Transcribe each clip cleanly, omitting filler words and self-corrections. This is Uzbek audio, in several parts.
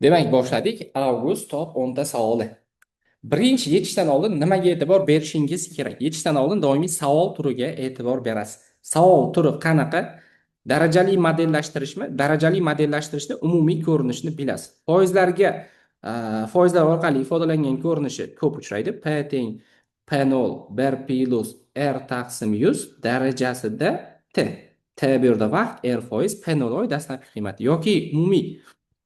Demak, boshladik. Avgust top 10 savoli. Birinchi yechishdan oldin nimaga e'tibor berishingiz kerak? Yechishdan oldin doimiy savol turiga e'tibor berasiz. Savol turi qanaqa? Darajali modellashtirishmi? Darajali modellashtirishda umumiy ko'rinishni bilasiz. Foizlar orqali ifodalangan ko'rinishi ko'p uchraydi. P teng P0 1 plus R taqsim 100 darajasida T. T bu yerda vaqt, R foiz, P0 oy dastlabki qiymati yoki umumiy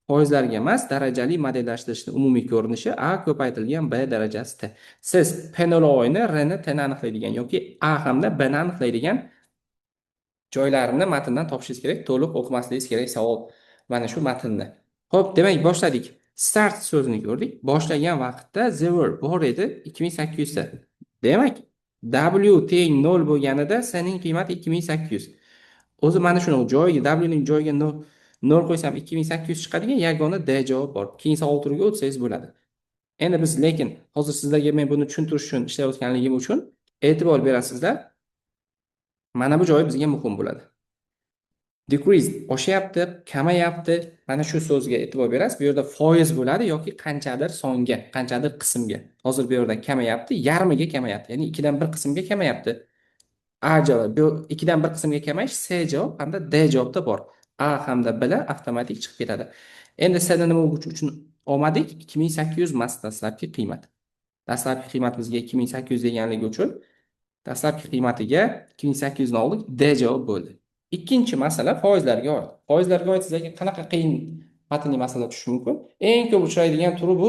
foizlarga emas, darajali modellashtirishning umumiy ko'rinishi A ko'paytirilgan B darajasi T. Siz P0 R ni T ni aniqlaydigan yoki A hamda B ni aniqlaydigan joylarini matndan topishingiz kerak, to'liq o'qimasligingiz kerak savol mana shu matnni. Xo'p, demak boshladik. Start so'zini ko'rdik. Boshlagan vaqtda the word bor edi 2800 ta. Demak, W teng 0 bo'lganida S ning qiymati 2800. O'zi mana shuni joyiga W ning joyiga 0 qo'ysam 2800 chiqadigan yagona D javob bor. Keyin savol turiga o'tsangiz bo'ladi. Endi biz lekin hozir sizlarga men buni tushuntirish uchun ishlayotganligim uchun e'tibor berasizlar. Mana bu joyi bizga muhim bo'ladi. Decrease oshyapti, kamayapti. Mana shu so'zga e'tibor berasiz. Bu yerda foiz bo'ladi yoki qanchadir songa, qanchadir qismga. Hozir bu yerda kamayapti, yarmiga kamayapti. Ya'ni 2 dan 1 qismga kamayapti. A javob. Bu 2 dan 1 qismga kamayish C javob hamda D javobda bor. A hamda B lar avtomatik chiqib ketadi. Endi S ni nima uchun olmadik? 2800 emas dastlabki qiymat. Dastlabki qiymat bizga 2800 deganligi uchun dastlabki qiymatiga 2800 ni oldik. D javob bo'ldi. Ikkinchi masala foizlarga oid. Foizlarga oid sizlarga qanaqa qiyin matnli masala tushishi mumkin? Eng ko'p uchraydigan turi bu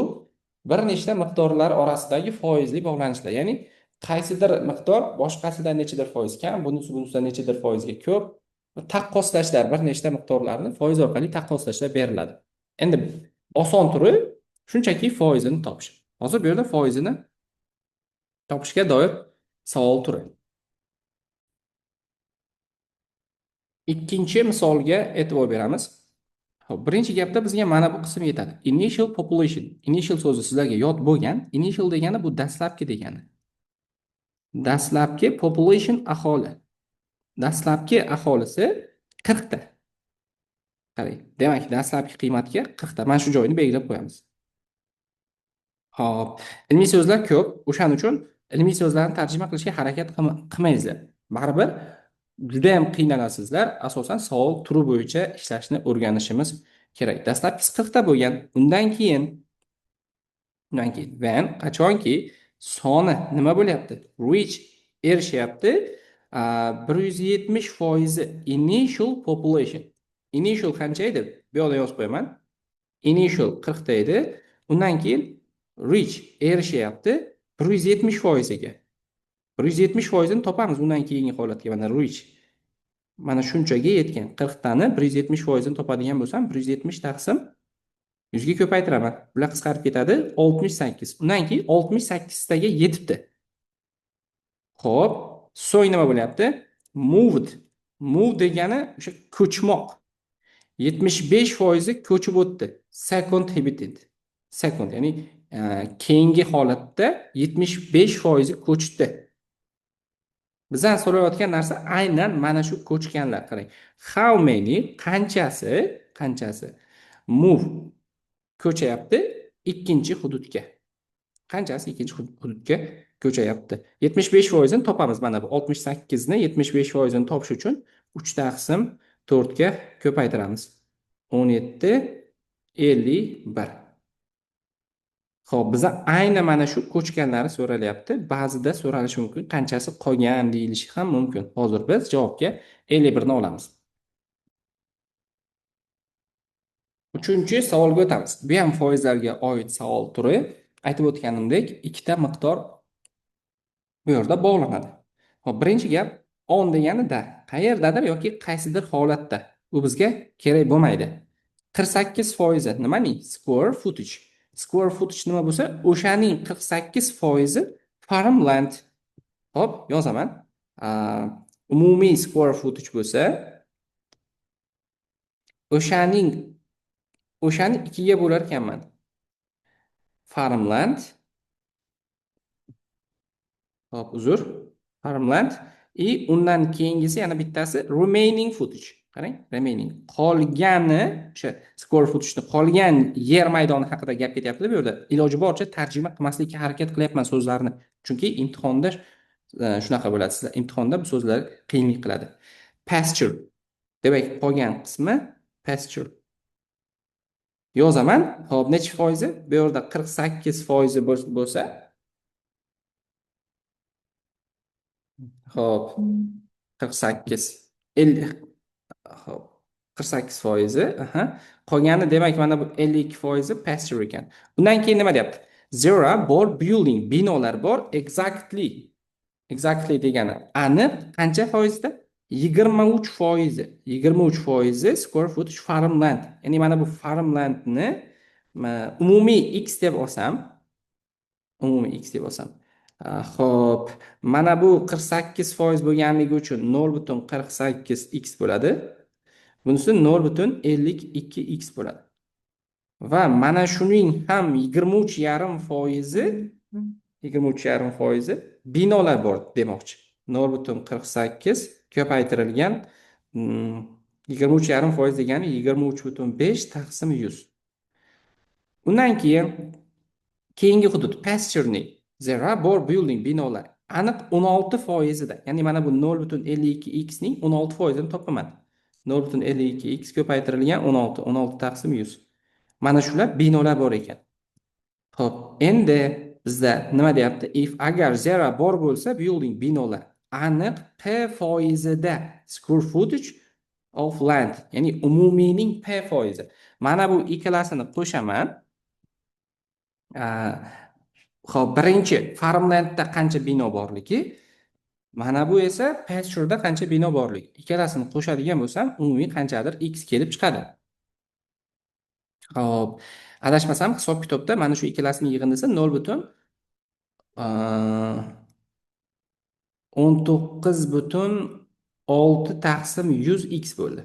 bir nechta miqdorlar orasidagi foizli bog'lanishlar. Ya'ni qaysidir miqdor boshqasidan nechadir foiz kam, bunisidan nechadir foizga ko'p. Taqqoslashlar, bir nechta miqdorlarni foiz orqali taqqoslashlar beriladi. Endi oson turi shunchaki foizini topish. Hozir bu yerda foizini topishga doir savol turi. Ikkinchi misolga e'tibor beramiz. Xo'p, birinchi gapda bizga mana bu qism yetadi. Initial population. Initial so'zi sizlarga yod bo'lgan. Initial degani bu dastlabki degani. Dastlabki population aholi. Dastlabki aholisi 40 ta. Qarang, demak, dastlabki qiymatga 40 ta. Mana shu joyni belgilab qo'yamiz. Xo'p, ilmiy so'zlar ko'p. O'shaning uchun ilmiy so'zlarni tarjima qilishga harakat qilmaysizlar. Baribir juda ham qiynalansizlar. Asosan savol turi bo'yicha ishlashni o'rganishimiz kerak. Dastlabkisi 40 ta bo'lgan. Undan keyin when qachonki soni nima bo'lyapti? Reach erishyapti. 170% initial population. Initial qancha edi? Bu yerda yozib qo'yaman. Initial 40 ta edi. Undan keyin reach erishyapti 170%ga. 170% ni topamiz undan keyingi holatga. Mana reach mana shunchaga yetgan. 40 tani 170% ni topadigan bo'lsam, 170 taqsim 100 ga ko'paytiraman. Bular qisqarib ketadi. 68. Undan keyin 68 taga yetibdi. Xo'p, so'ng nima bo'lyapti? Moved. Move degani o'sha ko'chmoq. 75% ko'chib o'tdi. Second habitat. Second, ya'ni keyingi holatda 75% ko'chdi. Bizdan so'rayotgan narsa aynan mana shu ko'chganlar. Qarang. How many qanchasi move ko'chayapti ikkinchi hududga. Qanchasi ikkinchi hududga ko'chayapti? 75% ni topamiz. Mana bu 68 ni 75% ni topish uchun 3 taqsim 4 ga ko'paytiramiz. 17 51. Xo'p, bizga aynan mana shu ko'chganlari so'ralyapti. Ba'zida so'ralishi mumkin, qanchasi qolgan deyilishi ham mumkin. Hozir biz javobga 51 ni olamiz. Uchinchi savolga o'tamiz. Bu ham foizlarga oid savol turi. Aytib o'tganimdek, ikkita miqdor bu yerda bog'lanadi. Xo'p, birinchi gap on deganida qayerdadir yoki qaysidir holatda. Bu bizga kerak bo'lmaydi. 48% nimaning? Square footage. Square footage nima bo'lsa, o'shaning 48% farmland. Hop, yozaman. Umumiy square footage bo'lsa, o'shani 2 ga bo'lar ekanman. Farmland. Hop, uzr. Farmland. Undan keyingisi yana bittasi remaining footage. Qarang, remaining. Qolgani o'sha square footishni qolgan yer maydoni haqida gap ketyapti bu yerda. Iloji boricha tarjima qilmaslikka harakat qilyapman so'zlarni. Chunki imtihonda shunaqa bo'ladi. Sizlar imtihonda bu so'zlar qiyinlik qiladi. Pasture. Demak, qolgan qismi pasture. Yozaman. Xo'p, necha foizi? Bu yerda 48% bo'lsa, xo'p, 48, 50, xo'p, 48%, aha. Qolgani demak mana bu 52% pasture ekan. Undan keyin nima deyapti? There are more building, binolar bor, exactly degani aniq qancha foizda? 23%. 23% square footage farmland. Ya'ni mana bu farmlandni umumiy x deb olsam, umumiy x deb olsam. Xo'p, mana bu 48% bo'lganligi uchun 0,48x bo'ladi. Bunisi 0,52x bo'ladi. Va mana shuning ham 23,5% binolar bor demoqchi. 0,48 ko'paytirilgan 23,5% degani 23,5 taqsim 100. Undan keyin keyingi hudud pasturening there are more building binolar aniq 16%da. Ya'ni mana bu 0,52x ning 16%ni topaman. 0,52x ko'paytirilgan 16 taqsim 100. Mana shular binolar bor ekan. Xo'p, endi bizda nima deyapti? If agar there are bor bo'lsa building binolar aniq p foizida square footage of land, ya'ni umumiyning p foizi. Mana bu ikkalasini qo'shaman. Xo'p, birinchi farmlandda qancha bino borligi, mana bu esa pastureda qancha bino borligi. Ikkalasini qo'shadigan bo'lsam, umumiy qanchadir x kelib chiqadi. Xo'p, adashmasam hisob kitobda mana shu ikkalasining yig'indisi 0,19,6 taqsim 100x bo'ldi.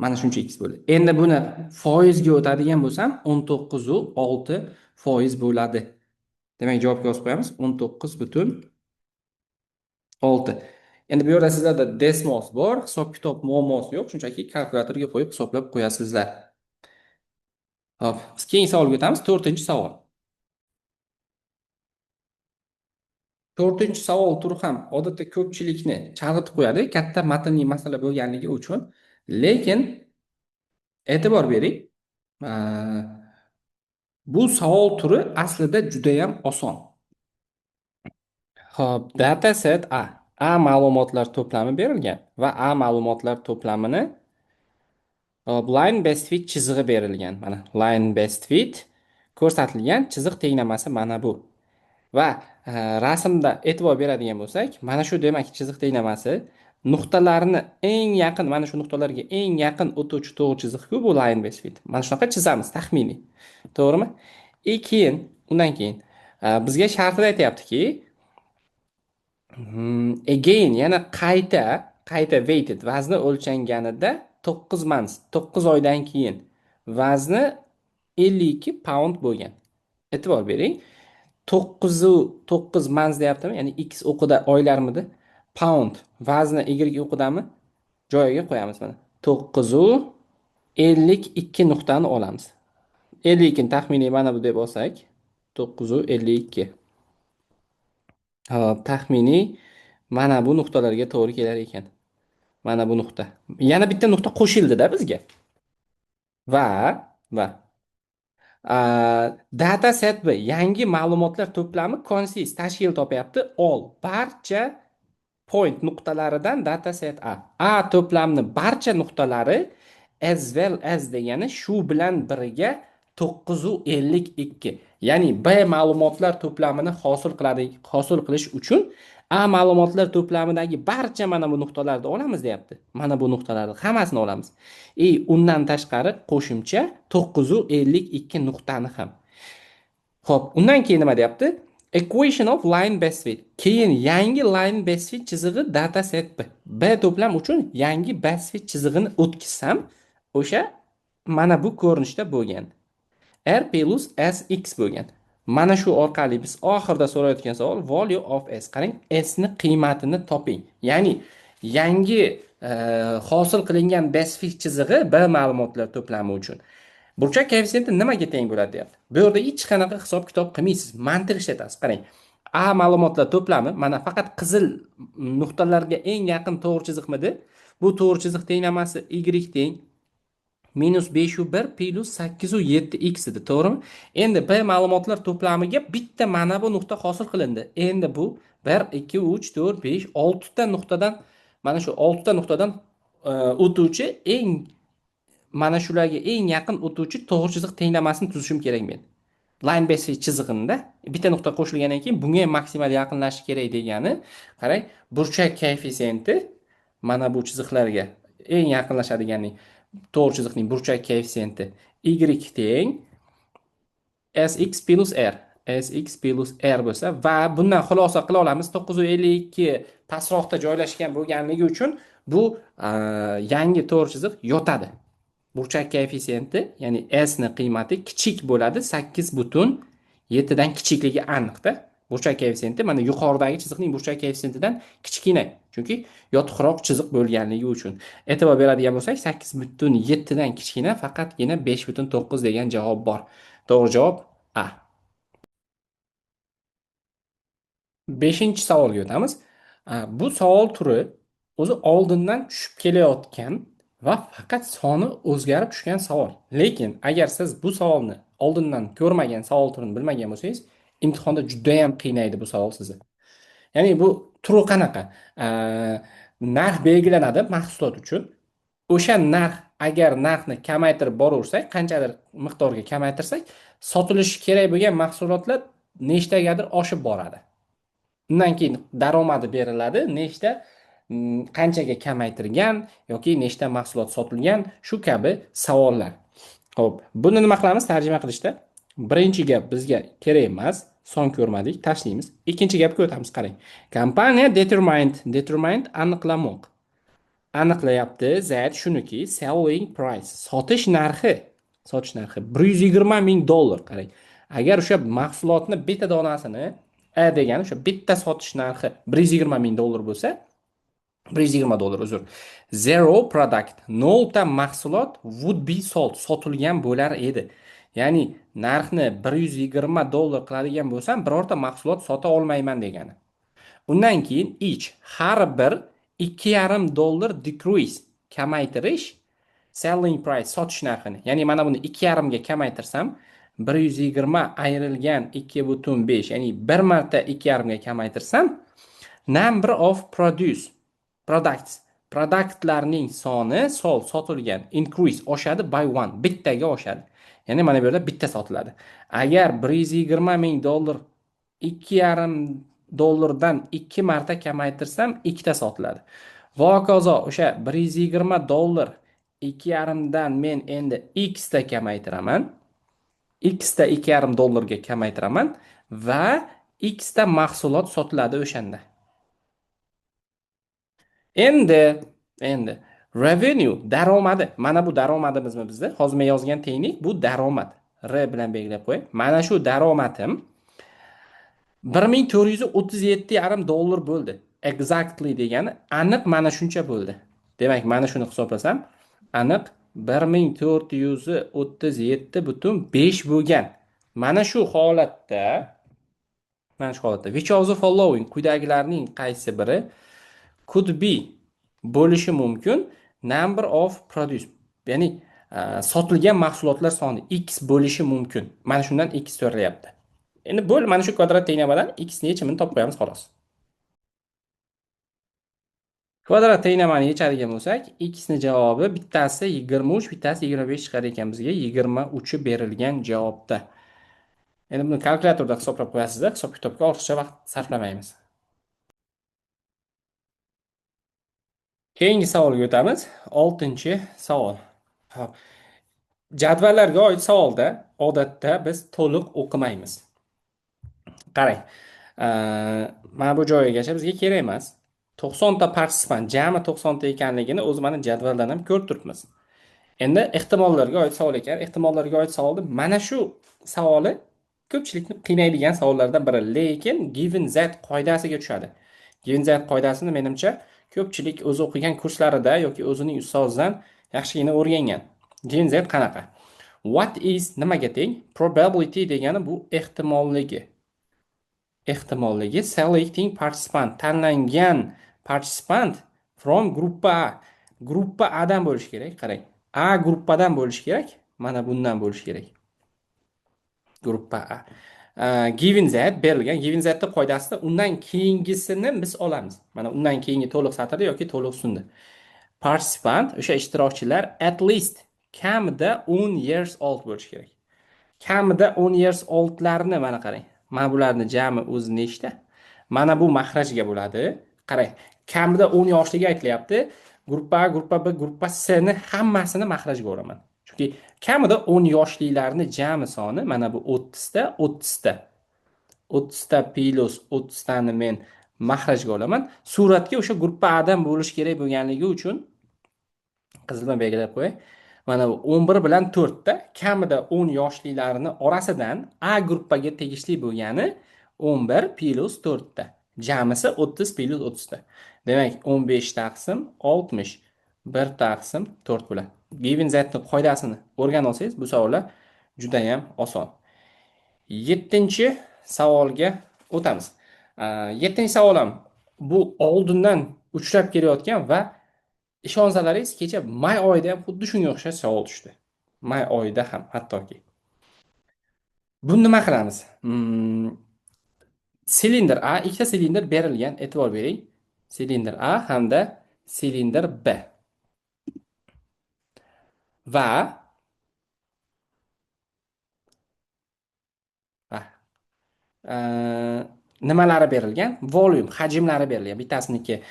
Mana shuncha x bo'ldi. Endi buni foizga o'tadigan bo'lsam 19,6% bo'ladi. Demak, javobga yozib qo'yamiz 19,6. Endi bu yerda sizlarda desmos bor, hisob kitob muammosi yo'q, shunchaki kalkulyatorga qo'yib hisoblab qo'yasizlar. Hop, biz keyingi savolga o'tamiz. 4-savol. 4-savol turi ham odatda ko'pchilikni chalg'itib qo'yadi, katta matnli masala bo'lganligi uchun. Lekin e'tibor bering. Bu savol turi aslida juda ham oson. Xo'p, dataset A. A ma'lumotlar to'plami berilgan va A ma'lumotlar to'plamini line best fit chizig'i berilgan. Mana line best fit ko'rsatilgan chiziq tenglamasi mana bu. Va rasmda e'tibor beradigan bo'lsak, mana shu demak chiziq tenglamasi nuqtalarni eng yaqin, mana shu nuqtalarga eng yaqin o'tuvchi to'g'ri chiziq-ku bu line best fit. Mana shunaqa chizamiz taxminiy. To'g'rimi? Undan keyin bizga shartda aytayaptiki, again yana qayta weighted vazni o'lchanganida 9 months, 9 oydan keyin vazni 52 pound bo'lgan. E'tibor bering. 9 months deyaptimi? Ya'ni x o'qida oylarmidi? Pound vazni y o'qidami? Joyiga qo'yamiz mana. 9,52 nuqtani olamiz. 52 ni taxminiy mana bu deb olsak, 9,52. Hop, taxminiy mana bu nuqtalarga to'g'ri kelar ekan. Mana bu nuqta. Yana bitta nuqta qo'shildi-da bizga. Va dataset B yangi ma'lumotlar to'plami consist tashkil topyapti barcha point nuqtalaridan dataset A to'plamni barcha nuqtalari as well as degani shu bilan birga 952. Ya'ni B ma'lumotlar to'plamini hosil qilish uchun A ma'lumotlar to'plamidagi barcha mana bu nuqtalarni olamiz deyapti. Mana bu nuqtalarni hammasini olamiz. Undan tashqari qo'shimcha 952 nuqtani ham. Xo'p, undan keyin nima deyapti? Equation of line best fit. Keyin yangi line best fit chizig'i dataset B. B to'plam uchun yangi best fit chizig'ini o'tkazsam, o'sha mana bu ko'rinishda bo'lgan. R plus S x bo'lgan. Mana shu orqali biz oxirida so'rayotgan savol value of S. Qarang, S ni qiymatini toping. Ya'ni yangi hosil qilingan basic chizig'i B ma'lumotlar to'plami uchun. Burchak koeffitsiyenti nimaga teng bo'ladi deyapti. Bu yerda hech qanaqa hisob kitob qilmaysiz, mantiq ishlatasiz. Qarang. A ma'lumotlar to'plami mana faqat qizil nuqtalarga eng yaqin to'g'ri chiziqmidi? Bu to'g'ri chiziq tenglamasi y teng -5/1 +8/7x edi, to'g'rimi? Endi B ma'lumotlar to'plamiga bitta mana bu nuqta hosil qilindi. Endi bu 1 2 3 4 5 6 ta nuqtadan mana shu 6 ta nuqtadan o'tuvchi eng mana shularga eng yaqin o'tuvchi to'g'ri chiziq tenglamasini tuzishim kerak men. Line basic chizig'inda bitta nuqta qo'shilgandan keyin bunga ham maksimal yaqinlashish kerak degani, qarang, burchak koeffitsiyenti mana bu chiziqlarga eng yaqinlashadiganning to'g'ri chiziqning burchak koeffitsiyenti y teng sx plus r. Sx plus r bo'lsa va bundan xulosa qila olamiz 952 pastroqda joylashgan bo'lganligi uchun bu yangi to'g'ri chiziq yotadi. Burchak koeffitsiyenti, ya'ni s ni qiymati kichik bo'ladi, 8,7 dan kichikligi aniqda. Burchak koeffitsiyenti mana yuqoridagi chiziqning burchak koeffitsiyentidan kichkina, chunki yotiqroq chiziq bo'lganligi uchun. E'tibor beradigan bo'lsak, 8,7 dan kichkina, faqatgina 5,9 degan javob bor. To'g'ri javob A. 5-savolga o'tamiz. Bu savol turi o'zi oldindan tushib kelayotgan va faqat soni o'zgarib tushgan savol. Lekin agar siz bu savolni oldindan ko'rmagan, savol turini bilmagan bo'lsangiz, imtihonda juda ham qiynaydi bu savol sizni. Ya'ni bu turi qanaqa? Narx belgilanadi mahsulot uchun. O'sha narx, agar narxni kamaytirib boraversak, qanchadir miqdorga kamaytirsak, sotilishi kerak bo'lgan mahsulotlar nechtagadir oshib boradi. Undan keyin daromadi beriladi, nechta qanchaga kamaytirgan yoki nechta mahsulot sotilgan, shu kabi savollar. Xo'p, buni nima qilamiz tarjima qilishda? Birinchi gap bizga kerak emas, son ko'rmadik, tashlaymiz. Ikkinchi gapga o'tamiz, qarang. Kompaniya determined aniqlamoq. Aniqlayapti, zayd shuniki, selling price, sotish narxi $120,000, qarang. Agar o'sha mahsulotni bitta donasini degani o'sha bitta sotish narxi $120,000 bo'lsa, $120 uzr. Zero product, 0 ta mahsulot would be sold, sotilgan bo'lar edi. Ya'ni narxni $120 qiladigan bo'lsam, birorta mahsulot sota olmayman degani. Undan keyin each, har bir $2,5 decrease, kamaytirish selling price, sotish narxini. Ya'ni mana buni 2,5 ga kamaytirsam, 120 ayrilgan 2,5, ya'ni bir marta 2,5 ga kamaytirsam, number of produktlarning soni, sotilgan, increase, oshadi by 1, bittaga oshadi. Ya'ni mana bu yerda bitta sotiladi. Agar $120,000 $2,5 2 marta kamaytirsam, ikkita sotiladi. Va hokazo o'sha $120 2,5 dan men endi x ta kamaytiraman. X ta $2,5 ga kamaytiraman va x ta mahsulot sotiladi o'shanda. Endi revenue, daromadi. Mana bu daromadimizmi bizda? Hozir men yozgan tenglik bu daromad. R bilan belgilab qo'y. Mana shu daromadim $1,437,5 bo'ldi. Exactly degani aniq mana shuncha bo'ldi. Demak, mana shuni hisoblasam, aniq 1,437,5 bo'lgan. Mana shu holatda which of the following, quyidagilarning qaysi biri could be bo'lishi mumkin number of produce, ya'ni sotilgan mahsulotlar soni x bo'lishi mumkin. Mana shundan x so'ralyapti. Endi bo'l mana shu kvadrat tenglamadan x ni yechimini topib qo'yamiz xolos. Kvadrat tenglamani yechadigan bo'lsak, x ni javobi bittasi 23, bittasi 25 chiqar ekan bizga. 23 berilgan javobda. Endi buni kalkulyatorda hisoblab qo'yasiz, hisob kitobga ortiqcha vaqt sarflamaymiz. Keyingi savolga o'tamiz. 6-savol. Xo'p. Jadvallarga oid savolda odatda biz to'liq o'qimaymiz. Qarang. Mana bu joyigacha bizga kerak emas. 90 ta participant, jami 90 ta ekanligini o'zi mana jadvaldan ham ko'rib turibmiz. Endi ehtimollarga oid savol ekan. Ehtimollarga oid savolda mana shu savoli ko'pchilikni qiynaydigan savollardan biri, lekin given z qoidasiga tushadi. Given z qoidasini menimcha ko'pchilik o'zi o'qigan kurslarida yoki o'zining ustozidan yaxshigina o'rgangan. Gen Z qanaqa? What is nimaga teng? Probability degani bu ehtimolligi. Ehtimolligi selecting participant, tanlangan participant from gruppa A. Gruppa A dan bo'lishi kerak. Qarang. A gruppadan bo'lishi kerak. Mana bundan bo'lishi kerak. Gruppa A. Given that berilgan given thatni qoidasida undan keyingisini biz olamiz. Mana undan keyingi to'liq satrda yoki to'liq sunda. Participant o'sha ishtirokchilar at least kamida 10 years old bo'lishi kerak. Kamida 10 years oldlarni mana qarang. Mana bularni jami o'zi nechta? Mana bu mahrajga bo'ladi. Qarang, kamida 10 yoshligi aytilyapti. Gruppa A, gruppa B, gruppa C ni hammasini mahrajga o'raman. Chunki kamida 10 yoshlilarni jami soni mana bu 30 ta, 30 ta. 30 ta plus 30 tani men mahrajga olaman. Suratga o'sha gruppa A dan bo'lish kerak bo'lganligi uchun qizilma belgilab qo'yay. Mana bu 11 bilan 4 ta kamida 10 yoshlilarni orasidan A gruppaga tegishli bo'lgani 11 plus 4 ta. Jamisi 30 plus 30 ta. Demak, 15 taqsim 60, 1 taqsim 4 bo'ladi. Given that'ni qoidasini o'rganib olsangiz, bu savollar juda ham oson. 7-savolga o'tamiz. 7-savolim bu oldindan uchrab kelayotgan va ishonsalaringiz, kecha may oyida ham xuddi shunga o'xshash savol tushdi. May oyida ham hattoki. Buni nima qilamiz? Silindr A, ikkita silindr berilgan, e'tibor bering. Silindr A hamda silindr B. Va nimalari berilgan? Volum, hajmlari berilgan. Bittasiniki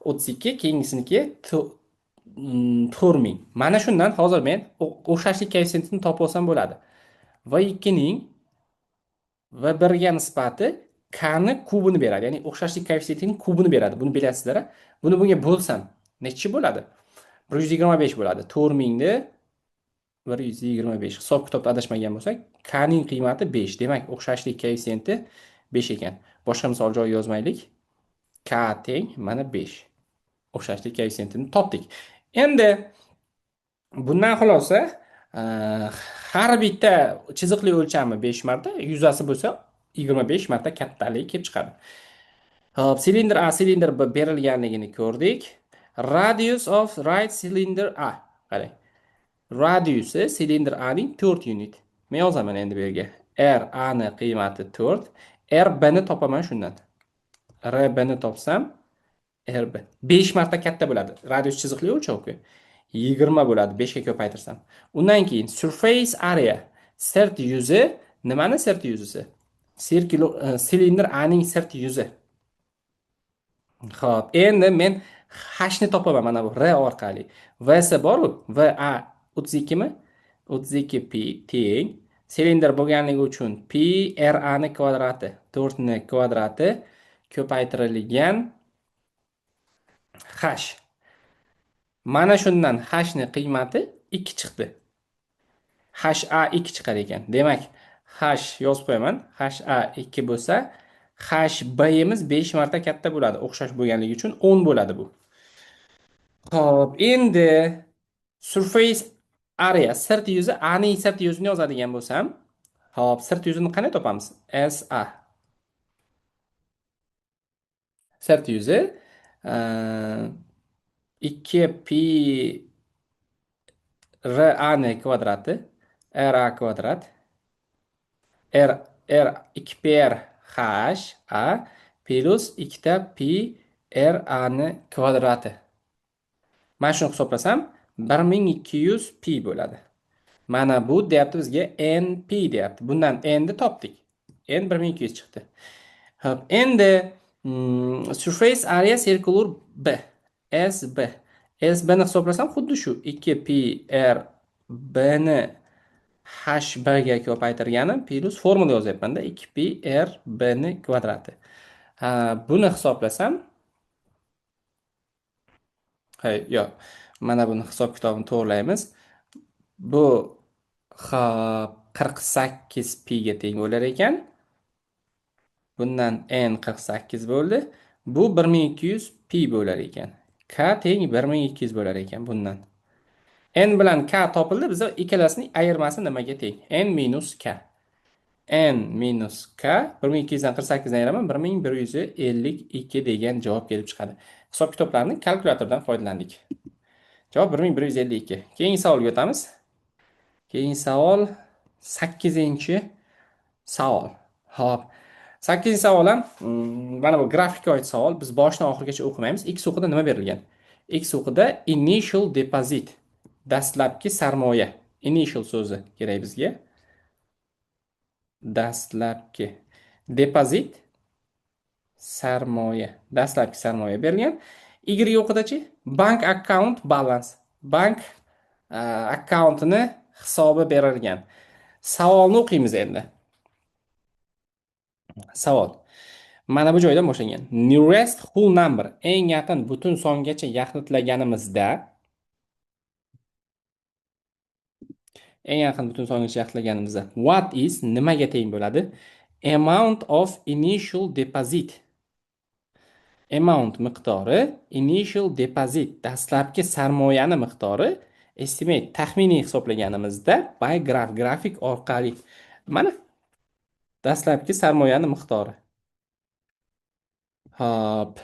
32, keyingisiniki 4000. Mana shundan hozir men o'xshashlik koeffitsiyentini topib olsam bo'ladi. V2 ning V1 ga nisbati k ni kubini beradi. Ya'ni o'xshashlik koeffitsiyentining kubini beradi. Buni bilasizlar. Buni bunga bo'lsam nechi bo'ladi? 125 bo'ladi. 4000 ni 125. Hisob kitobda adashmagan bo'lsak, k ning qiymati 5. Demak, o'xshashlik koeffitsiyenti 5 ekan. Boshqa misol joy yozmaylik. K teng mana 5. O'xshashlik koeffitsiyentini topdik. Endi bundan xulosa har bitta chiziqli o'lchami 5 marta, yuzasi bo'lsa 25 marta kattalik kelib chiqadi. Hop, silindr A, silindr B berilganligini ko'rdik. Radius of right cylinder A. Qarang. Radiusi silindr A ning 4 unit. Men yozaman endi bu yerga. R A ni qiymati 4, R B ni topaman shundan. R B ni topsam RB 5 marta katta bo'ladi. Radius chiziqli o'lchovku 20 bo'ladi 5 ga ko'paytirsam. Undan keyin surface area, sirt yuzi, nimani sirt yuzisi? Silindr A ning sirt yuzi. Xo'p, endi men h ni topaman mana bu R orqali. V isi bor-ku, VA 32 mi? 32 pi teng silindr bo'lganligi uchun pi RA ni kvadrati, 4 ni kvadrati ko'paytirilgan h. Mana shundan h ni qiymati 2 chiqdi. HA 2 chiqar ekan. Demak, h yozib qo'yaman. HA 2 bo'lsa, HB'imiz 5 marta katta bo'ladi. O'xshash bo'lganligi uchun 10 bo'ladi bu. Xo'p, endi surface area, sirt yuzi, A ning sirt yuzini yozadigan bo'lsam, xo'p, sirt yuzini qanday topamiz? SA. Sirt yuzi 2 pi RA ni kvadrati, RA kvadrat, R 2 pi R H A plus 2 ta pi RA ni kvadrati. Mana shuni hisoblasam 1200 pi bo'ladi. Mana bu deyapti bizga NP deyapti. Bundan N ni topdik. N 1200 chiqdi. Hop, endi surface area circular B, SB. SB ni hisoblasam xuddi shu 2 pi R B ni HB ga ko'paytirganim plus formula yozyapman-da 2 pi R B ni kvadrati. Buni hisoblasam yo'q. Mana buni hisob kitobini to'g'rilaymiz. Bu 48 pi ga teng bo'lar ekan. Bundan n 48 bo'ldi. Bu 1200 pi bo'lar ekan. K teng 1200 bo'lar ekan bundan. N bilan K topildi. Bizda ikkalasining ayirmasi nimaga teng? N minus K. N minus K 1200 dan 48 dan ayiraman 1152 degan javob kelib chiqadi. Hisob kitoblarni kalkulyatordan foydalandik. Javob 1152. Keyingi savolga o'tamiz. Keyingi savol 8-savol. Xo'p. 8-savol ham mana bu grafikka oid savol. Biz boshdan oxirigacha o'qimaymiz. X o'qida nima berilgan? X o'qida initial deposit, dastlabki sarmoya. Initial so'zi kerak bizga. Dastlabki deposit, sarmoya. Dastlabki sarmoya berilgan. Y o'qidachi bank account balance. Bank akkauntini hisobi berilgan. Savolni o'qiymiz endi. Savol. Mana bu joydan boshlangan. Nearest whole number, eng yaqin butun songacha yaxlitlaganimizda, what is nimaga teng bo'ladi? Amount of initial deposit. Amount miqdori, initial deposit dastlabki sarmoyani miqdori, estimate taxminiy hisoblaganimizda by graph grafik orqali. Mana dastlabki sarmoyani miqdori. Hop.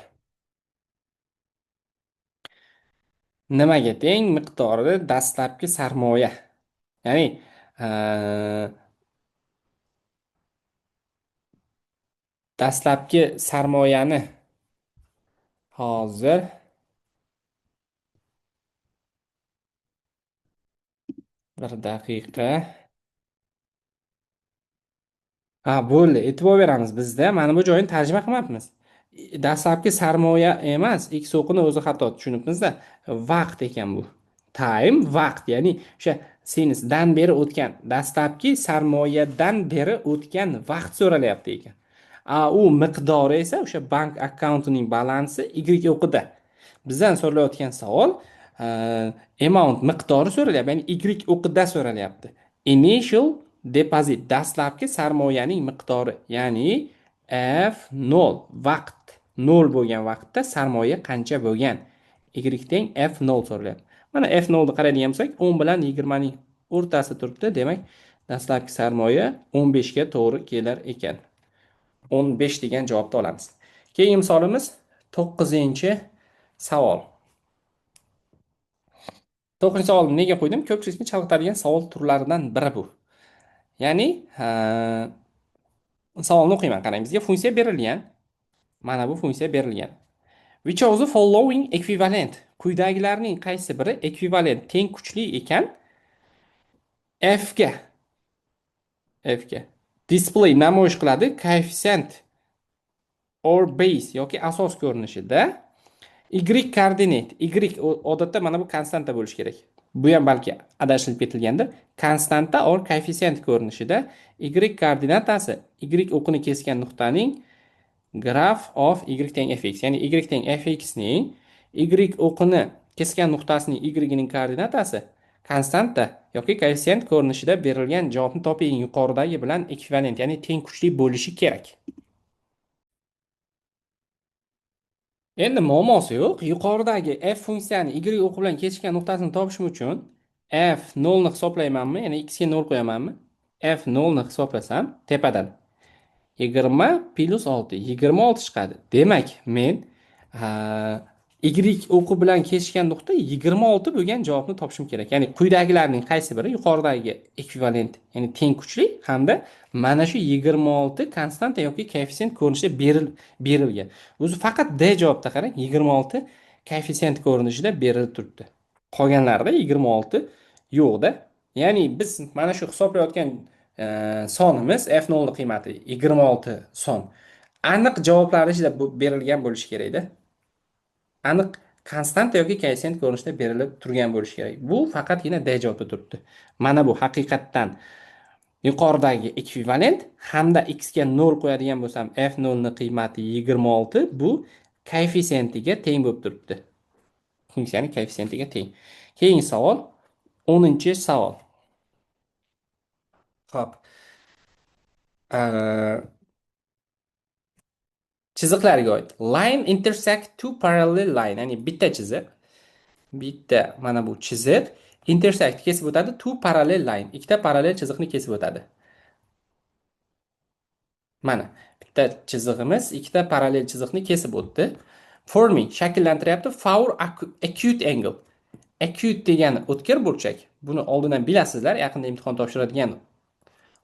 Nimaga teng? Miqdori dastlabki sarmoya. Ya'ni dastlabki sarmoyani hozir bir daqiqa. Bo'ldi, e'tibor beramiz. Bizda mana bu joyini tarjima qilmayapmiz. Dastlabki sarmoya emas, x o'qini o'zi xato tushunibmiz-da. Vaqt ekan bu. Time vaqt, ya'ni o'sha sinusdan beri o'tgan, dastlabki sarmoyadan beri o'tgan vaqt so'ralyapti ekan. U miqdori esa o'sha bank akkauntining balansi y o'qida. Bizdan so'ralayotgan savol amount miqdori so'ralyapti, ya'ni y o'qida so'ralyapti. Initial deposit dastlabki sarmoyaning miqdori, ya'ni F0 vaqt 0 bo'lgan vaqtda sarmoya qancha bo'lgan? Y teng F0 so'ralyapti. Mana F0 ni qaraydigan bo'lsak, 10 bilan 20 ning o'rtasi turibdi. Demak, dastlabki sarmoya 15 ga to'g'ri kelar ekan. 15 degan javobni olamiz. Keyingi misolimiz 9-savol. 9-savolni nega qo'ydim? Ko'pchilikni chalg'itadigan savol turlaridan biri bu. Ya'ni, savolni o'qiyman, qarang. Bizga funksiya berilgan. Mana bu funksiya berilgan. Which of the following equivalent? Quyidagilarning qaysi biri ekvivalent, teng kuchli ekan? F ga. Display namoyish qiladi coefficient or base yoki asos ko'rinishida. Y koordinat. Y odatda mana bu konstanta bo'lishi kerak. Bu ham balki adashilib ketilgandir. Konstanta or koeffitsient ko'rinishida y koordinatasi y o'qini kesgan nuqtaning graph of y teng fx, ya'ni y teng fx ning y o'qini kesgan nuqtasining y ning koordinatasi konstanta yoki koeffitsient ko'rinishida berilgan javobni toping. Yuqoridagi bilan ekvivalent, ya'ni teng kuchli bo'lishi kerak. Endi muammosi yo'q. Yuqoridagi f funksiyani y o'qi bilan kesishgan nuqtasini topishim uchun f0 ni hisoblaymanmi? Ya'ni x ga 0 qo'yamanmi? F0 ni hisoblasam tepadan 20 plus 6, 26 chiqadi. Demak, men y o'qi bilan kesishgan nuqta 26 bo'lgan javobni topishim kerak. Ya'ni quyidagilarning qaysi biri yuqoridagi ekvivalent, ya'ni teng kuchli hamda mana shu 26 konstanta yoki koeffitsient ko'rinishida berilgan. O'zi faqat D javobda qarang, 26 koeffitsient ko'rinishida berilib turibdi. Qolganlarida 26 yo'qda. Ya'ni biz mana shu hisoblayotgan sonimiz f0 ning qiymati 26 son. Aniq javoblar ichida berilgan bo'lishi kerak-da. Aniq konstanta yoki koeffitsient ko'rinishida berilib turgan bo'lishi kerak. Bu faqatgina D javobda turibdi. Mana bu haqiqatdan yuqoridagi ekvivalent hamda x ga 0 qo'yadigan bo'lsam f0 ning qiymati 26, bu koeffitsiyentiga teng bo'lib turibdi. Funksiyaning koeffitsiyentiga teng. Keyingi savol 10-savol. Xo'p. Chiziqlarga oid. Line intersect two parallel line. Ya'ni bitta chiziq, bitta mana bu chiziq intersect kesib o'tadi two parallel line. Ikkita parallel chiziqni kesib o'tadi. Mana bitta chizig'imiz ikkita parallel chiziqni kesib o'tdi. Forming shakllantiryapti four acute angle. Acute degani o'tkir burchak. Buni oldindan bilasizlar, yaqinda imtihon topshiradigan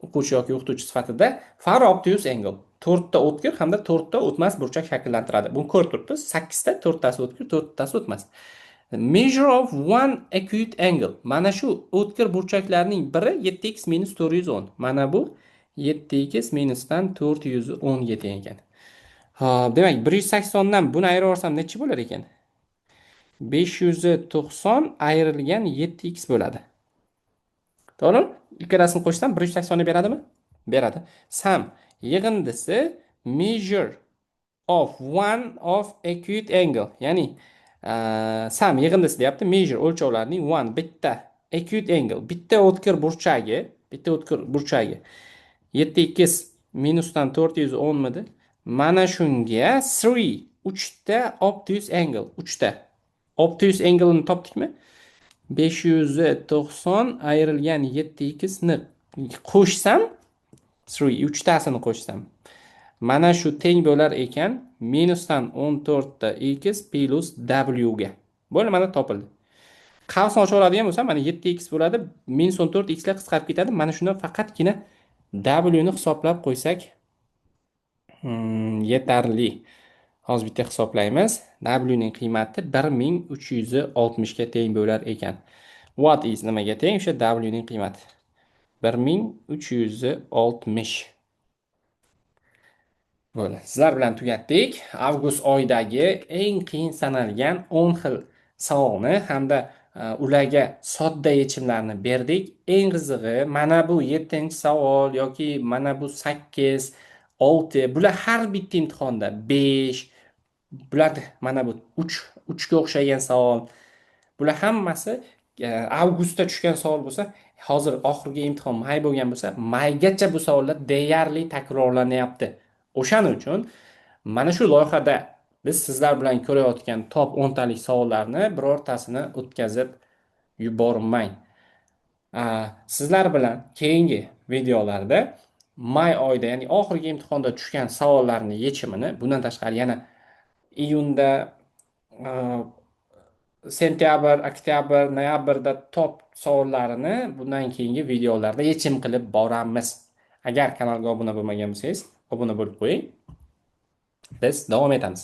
o'quvchi yoki o'qituvchi sifatida far obtuse angle. 4 ta o'tkir hamda 4 ta o'tmas burchak shakllantiradi. Buni ko'rib turibmiz. 8 ta, 4 tasi o'tkir, 4 tasi o'tmas. Measure of one acute angle. Mana shu o'tkir burchaklarning biri 7x minus 410. Mana bu 7x minusdan 410 ga teng ekan. Hop, demak 180 dan buni ayirib yuborsam necha bo'lar ekan? 590 ayrilgan 7x bo'ladi. To'g'rimi? Ikkalasini qo'shsam 180 ni beradimi? Beradi. Sum yig'indisi measure of one of acute angle. Ya'ni sum yig'indisi deyapti. Measure o'lchovlarning one bitta acute angle, bitta o'tkir burchagi 7x minusdan 410 midi? Mana shunga 3 ta obtuse angle, 3 ta obtuse angle'ni topdikmi? 590 ayrilgan 7x ni qo'shsam, 3 tasini qo'shsam, mana shu teng bo'lar ekan minusdan 14 ta x plus w ga. Bo'ldi, mana topildi. Qavsni ocha oladigan bo'lsam, mana 7x bo'ladi, minus 14 x lar qisqarib ketadi. Mana shunda faqatgina w ni hisoblab qo'ysak yetarli. Hozir bitta hisoblaymiz. W ning qiymati 1360 ga teng bo'lar ekan. What is nimaga teng? O'sha W ning qiymati 1360. Bo'ldi. Sizlar bilan tugatdik. Avgust oyidagi eng qiyin sanalgan 10 xil savolni hamda ularga sodda yechimlarni berdik. Eng qizig'i mana bu 7-savol yoki mana bu 8, 6, bular har bitta imtihonda 5, bular mana bu 3 ga o'xshagan savol. Bular hammasi avgustda tushgan savol bo'lsa, hozir oxirgi imtihon may bo'lgan bo'lsa, maygacha bu savollar deyarli takrorlanyapti. O'shaning uchun mana shu loyihada biz sizlar bilan ko'rayotgan top 10 talik savollarni birortasini o'tkazib yubormang. Sizlar bilan keyingi videolarda may oyida, ya'ni oxirgi imtihonda tushgan savollarning yechimini, bundan tashqari yana iyunda, sentyabr, oktyabr, noyabrda top savollarini bundan keyingi videolarda yechim qilib boramiz. Agar kanalga obuna bo'lmagan bo'lsangiz, obuna bo'lib qo'ying. Biz davom etamiz.